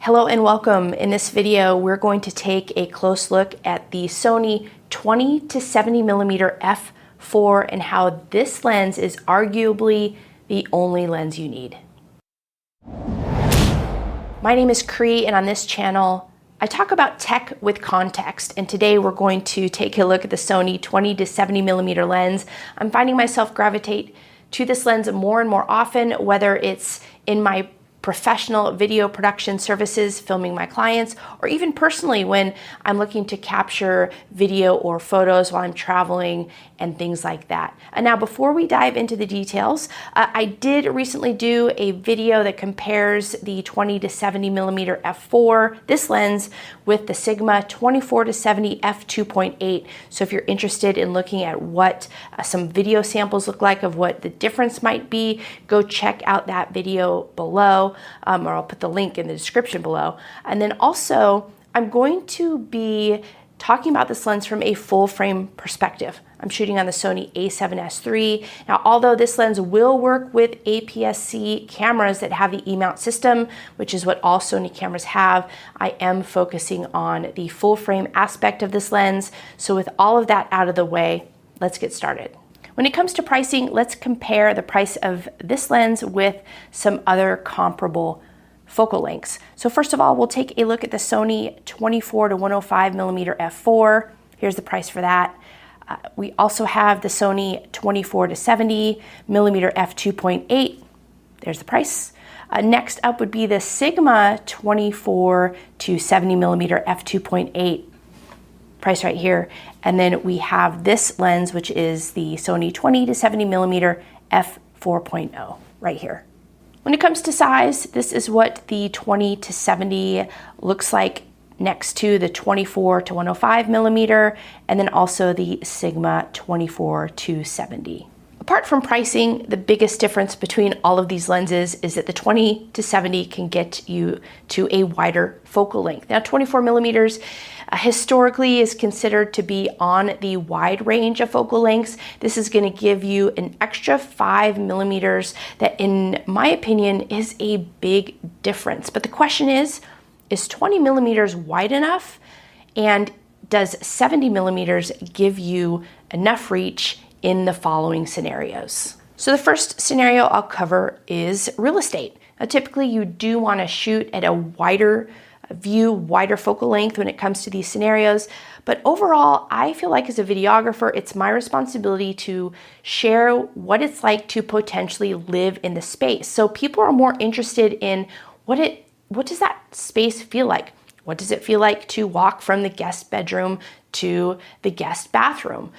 Hello and welcome. In this video, we're going to take a close look at the Sony 20 to 70 millimeter f4 and how this lens is arguably the only lens you need. My name is Cree, and on this channel, I talk about tech with context, and today we're going to take a look at the Sony 20 to 70 millimeter lens. I'm finding myself gravitate to this lens more and more often, whether it's in my professional video production services, filming my clients, or even personally when I'm looking to capture video or photos while I'm traveling and things like that. And now before we dive into the details, I did recently do a video that compares the 20 to 70 millimeter f4, this lens, with the Sigma 24 to 70 f2.8. So if you're interested in looking at what some video samples look like of what the difference might be, go check out that video below. Or I'll put the link in the description below. And then also, I'm going to be talking about this lens from a full frame perspective. I'm shooting on the Sony a7S III. Now, although this lens will work with APS-C cameras that have the E-mount system, which is what all Sony cameras have, I am focusing on the full frame aspect of this lens. So with all of that out of the way, let's get started. When it comes to pricing, let's compare the price of this lens with some other comparable focal lengths. So first of all, we'll take a look at the Sony 24 to 105 millimeter f4. Here's the price for that. We also have the Sony 24 to 70 millimeter f2.8. There's the price. Next up would be the Sigma 24 to 70 millimeter f2.8. Price right here. And then we have this lens, which is the Sony 20 to 70 millimeter f4.0 right here. When it comes to size, this is what the 20 to 70 looks like next to the 24 to 105 millimeter, and then also the Sigma 24 to 70. Apart from pricing, the biggest difference between all of these lenses is that the 20 to 70 can get you to a wider focal length. Now, 24 millimeters historically is considered to be on the wide range of focal lengths. This is going to give you an extra 5 millimeters that, in my opinion, is a big difference. But the question is 20 millimeters wide enough? And does 70 millimeters give you enough reach in the following scenarios? So the first scenario I'll cover is real estate. Now, typically you do want to shoot at a wider view, wider focal length when it comes to these scenarios. But overall, I feel like as a videographer, it's my responsibility to share what it's like to potentially live in the space. So people are more interested in what does that space feel like? What does it feel like to walk from the guest bedroom to the guest bathroom?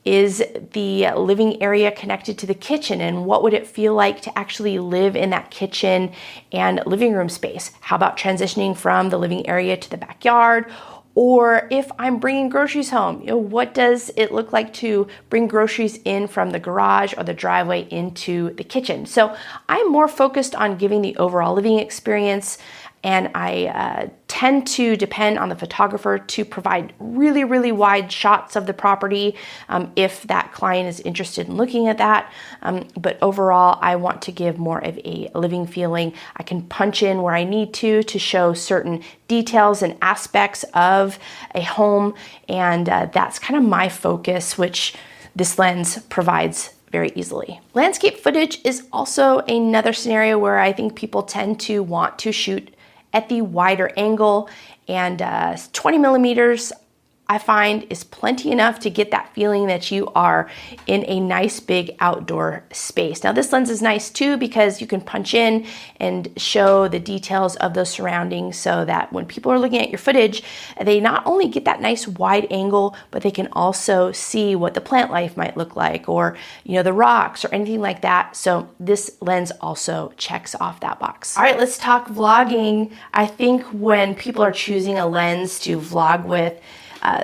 Is the living area connected to the kitchen, and what would it feel like to actually live in that kitchen and living room space? How about transitioning from the living area to the backyard? Or if I'm bringing groceries home, what does it look like to bring groceries in from the garage or the driveway into the kitchen? So I'm more focused on giving the overall living experience, and I tend to depend on the photographer to provide really, really wide shots of the property if that client is interested in looking at that. But overall, I want to give more of a living feeling. I can punch in where I need to show certain details and aspects of a home, and that's kind of my focus, which this lens provides very easily. Landscape footage is also another scenario where I think people tend to want to shoot at the wider angle, and 20 millimeters I find is plenty enough to get that feeling that you are in a nice big outdoor space. Now, this lens is nice too because you can punch in and show the details of those surroundings so that when people are looking at your footage, they not only get that nice wide angle, but they can also see what the plant life might look like, or the rocks or anything like that. So this lens also checks off that box. All right, let's talk vlogging. I think when people are choosing a lens to vlog with,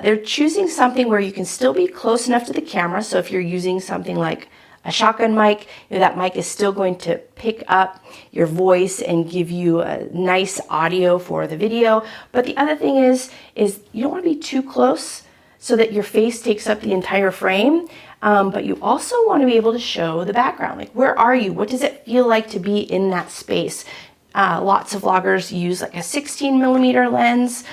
they're choosing something where you can still be close enough to the camera. So if you're using something like a shotgun mic, that mic is still going to pick up your voice and give you a nice audio for the video. But the other thing is you don't want to be too close so that your face takes up the entire frame. But you also want to be able to show the background. Like, where are you? What does it feel like to be in that space? Lots of vloggers use like a 16mm lens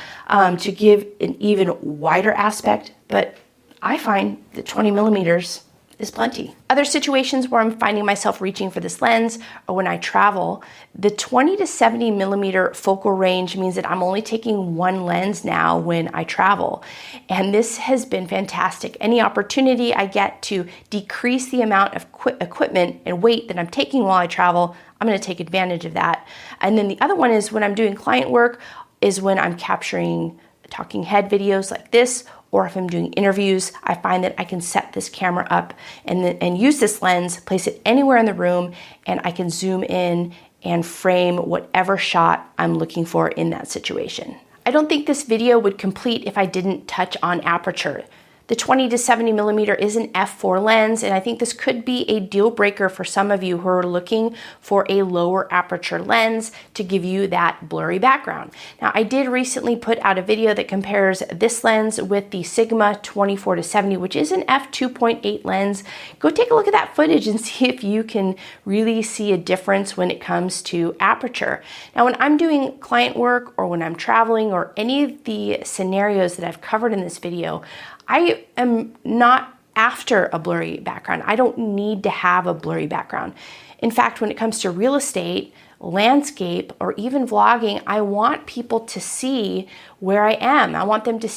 to give an even wider aspect, but I find that 20mm is plenty. Other situations where I'm finding myself reaching for this lens or when I travel, the 20 to 70mm focal range means that I'm only taking one lens now when I travel. And this has been fantastic. Any opportunity I get to decrease the amount of equipment and weight that I'm taking while I travel, I'm gonna take advantage of that. And then the other one is when I'm doing client work, is when I'm capturing talking head videos like this, or if I'm doing interviews, I find that I can set this camera up and use this lens, place it anywhere in the room, and I can zoom in and frame whatever shot I'm looking for in that situation. I don't think this video would complete if I didn't touch on aperture. The 20 to 70mm is an f4 lens, and I think this could be a deal breaker for some of you who are looking for a lower aperture lens to give you that blurry background. Now, I did recently put out a video that compares this lens with the Sigma 24 to 70, which is an f2.8 lens. Go take a look at that footage and see if you can really see a difference when it comes to aperture. Now, when I'm doing client work or when I'm traveling or any of the scenarios that I've covered in this video, I am not after a blurry background. I don't need to have a blurry background. In fact, when it comes to real estate, landscape, or even vlogging, I want people to see where I am. I want them to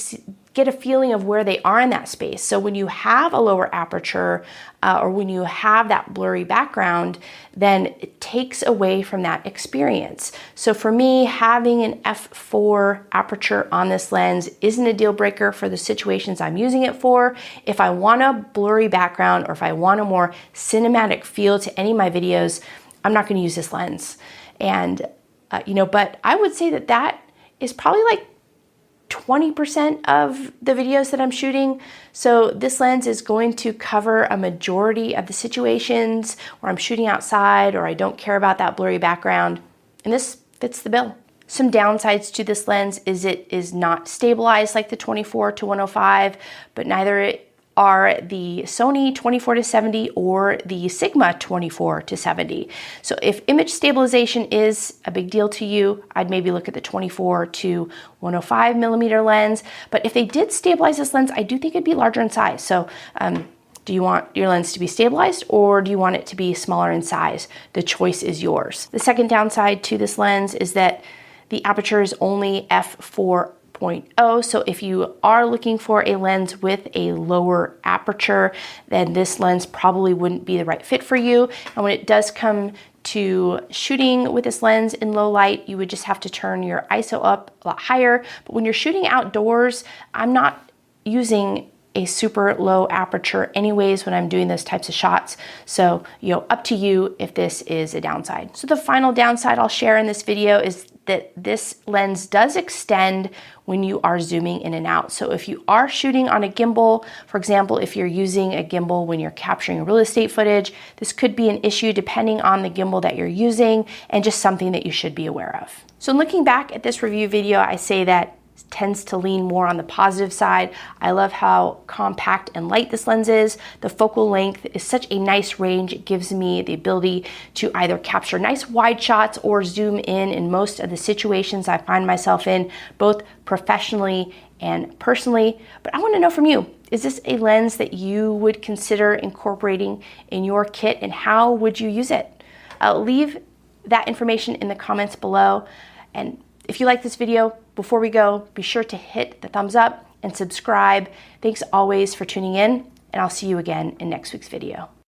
get a feeling of where they are in that space. So when you have a lower aperture or when you have that blurry background, then it takes away from that experience. So for me, having an f4 aperture on this lens isn't a deal breaker for the situations I'm using it for. If I want a blurry background or if I want a more cinematic feel to any of my videos, I'm not going to use this lens. And, but I would say that that is probably like 20% of the videos that I'm shooting. So this lens is going to cover a majority of the situations where I'm shooting outside or I don't care about that blurry background. And this fits the bill. Some downsides to this lens is it is not stabilized like the 24 to 105, but neither are the Sony 24 to 70 or the Sigma 24 to 70. So if image stabilization is a big deal to you, I'd maybe look at the 24 to 105mm lens. But if they did stabilize this lens, I do think it'd be larger in size. So do you want your lens to be stabilized or do you want it to be smaller in size? The choice is yours. The second downside to this lens is that the aperture is only f4.0. So if you are looking for a lens with a lower aperture, then this lens probably wouldn't be the right fit for you. And when it does come to shooting with this lens in low light, you would just have to turn your ISO up a lot higher. But when you're shooting outdoors, I'm not using a super low aperture anyways when I'm doing those types of shots. So, up to you if this is a downside. So the final downside I'll share in this video is that this lens does extend when you are zooming in and out. So if you are shooting on a gimbal, for example, if you're using a gimbal when you're capturing real estate footage, this could be an issue depending on the gimbal that you're using and just something that you should be aware of. So looking back at this review video, I say that tends to lean more on the positive side. I love how compact and light this lens is. The focal length is such a nice range. It gives me the ability to either capture nice wide shots or zoom in most of the situations I find myself in, both professionally and personally. But I want to know from you, is this a lens that you would consider incorporating in your kit, and how would you use it? Leave that information in the comments below. And if you like this video, before we go, be sure to hit the thumbs up and subscribe. Thanks always for tuning in, and I'll see you again in next week's video.